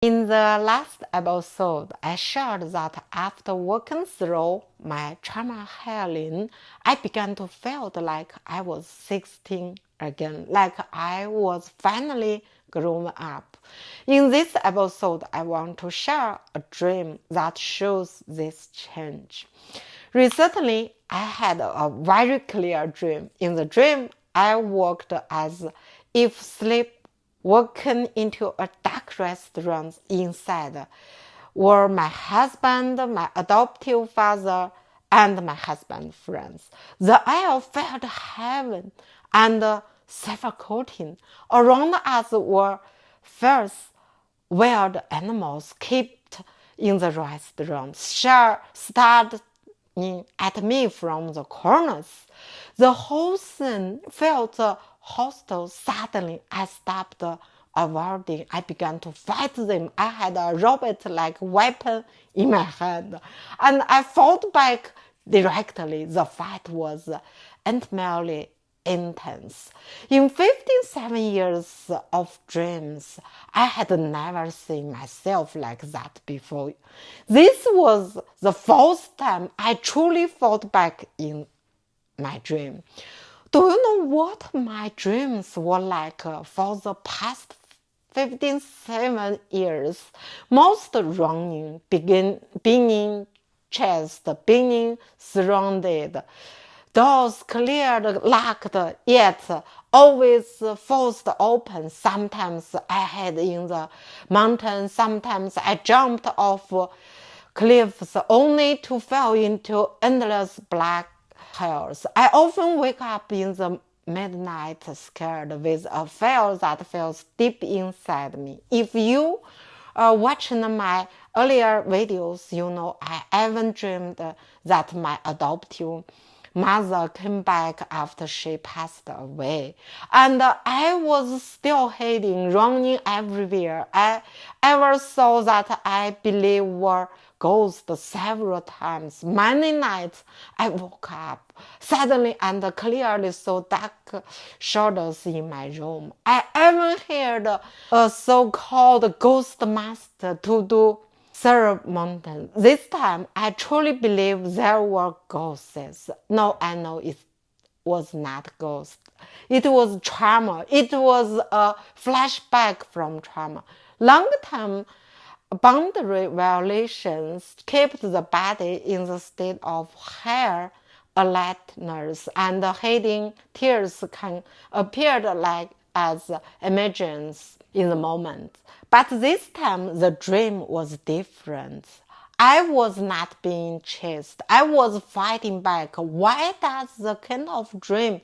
In the last episode, I shared that after working through my trauma healing, I began to feel like I was 16 again, like I was finally grown up. In this episode, I want to share a dream that shows this change. Recently, I had a very clear dream. In the dream, I worked as if sleep walking into a dark restaurant. Inside were my husband, my adoptive father, and my husband's friends. The air felt heaven and suffocating. Around us were fierce wild animals kept in the restaurant, stared at me from the corners. The whole scene felt hostile. Suddenly, I stopped avoiding. I began to fight them. I had a robot-like weapon in my hand, and I fought back directly. The fight was entirely intense. In 57 years of dreams, I had never seen myself like that before. This was the first time I truly fought back in my dream. Do you know what my dreams were like for the past 57 years? Most running, being chased, being surrounded, doors cleared, locked, yet always forced open. Sometimes I hid in the mountains, sometimes I jumped off cliffs only to fall into endless black holes. I often wake up in the midnight scared with a fear that feels deep inside me. If you are watching my earlier videos, you know I even dreamed that my adoptive mother came back after she passed away. And I was still hiding, running everywhere. I ever saw that I believe were ghosts several times. Many nights I woke up suddenly and clearly saw dark shadows in my room. I even heard a so-called ghost master to do ceremony. This time, I truly believe there were ghosts. No, I know it was not ghost. It was trauma. It was a flashback from trauma. Long-term boundary violations kept the body in the state of higher alertness, and hiding tears can appear like as emergence in the moment. But this time the dream was different. I was not being chased. I was fighting back. Why does the kind of dream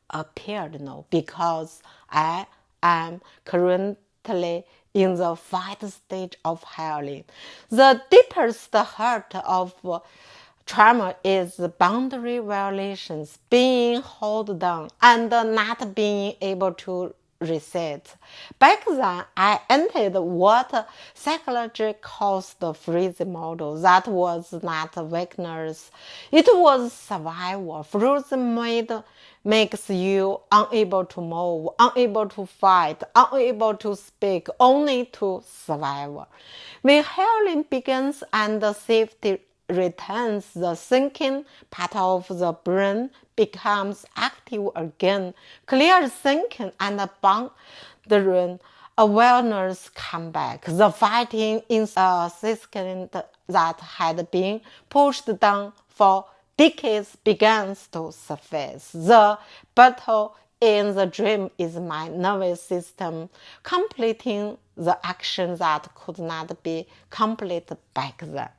appear now? Because I am currently in the fight stage of healing. The deepest hurt of trauma is boundary violations, being held down and not being able to reset. Back then, I entered what psychology calls the freeze model. That was not weakness. It was survival. Freeze makes you unable to move, unable to fight, unable to speak, only to survive. When healing begins and safety returns, the thinking part of the brain becomes active again. Clear thinking and boundary awareness come back. The fighting instinct that had been pushed down for decades begins to surface. The battle in the dream is my nervous system completing the action that could not be completed back then.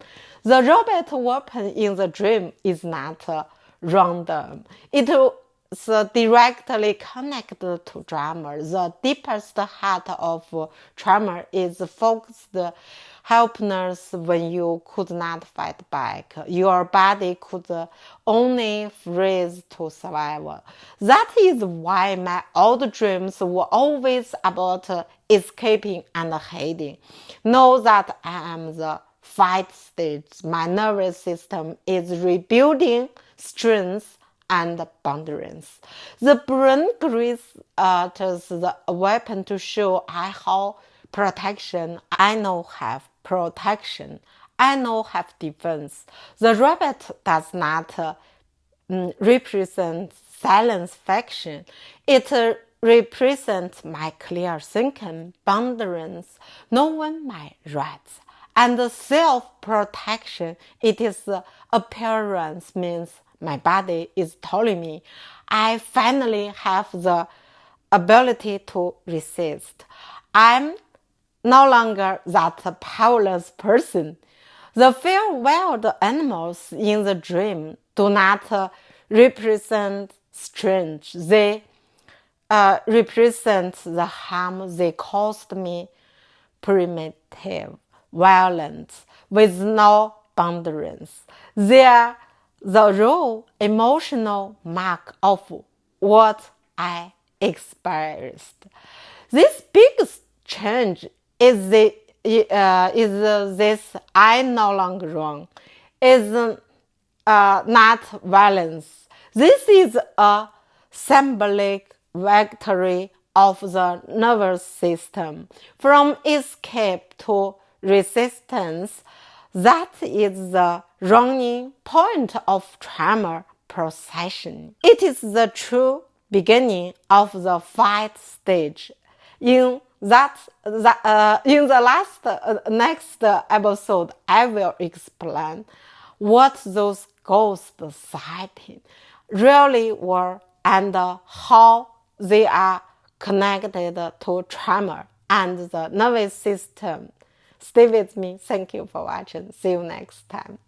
The robot weapon in the dream is not random. It is directly connected to trauma. The deepest heart of trauma is focused helplessness when you could not fight back. Your body could only freeze to survive. That is why my old dreams were always about escaping and hiding. Know that I am the fight stage. My nervous system is rebuilding strength and boundaries. The brain creates the weapon to show how protection. I know have protection. I know have defense. The rabbit does not represent silence faction. It represents my clear thinking, boundaries, knowing my rights, and self-protection. It is appearance means my body is telling me I finally have the ability to resist. I'm no longer that powerless person. The fair wild animals in the dream do not represent strength. They represent the harm they caused me, primitive, violent, with no boundaries. They are the raw emotional mark of what I experienced. This biggest change is this: I no longer wrong, is not violence. This is a symbolic victory of the nervous system from escape to resistance. That is the running point of trauma procession. It is the true beginning of the fight stage. In the next episode, I will explain what those ghost sightings really were and how they are connected to trauma and the nervous system. Stay with me. Thank you for watching. See you next time.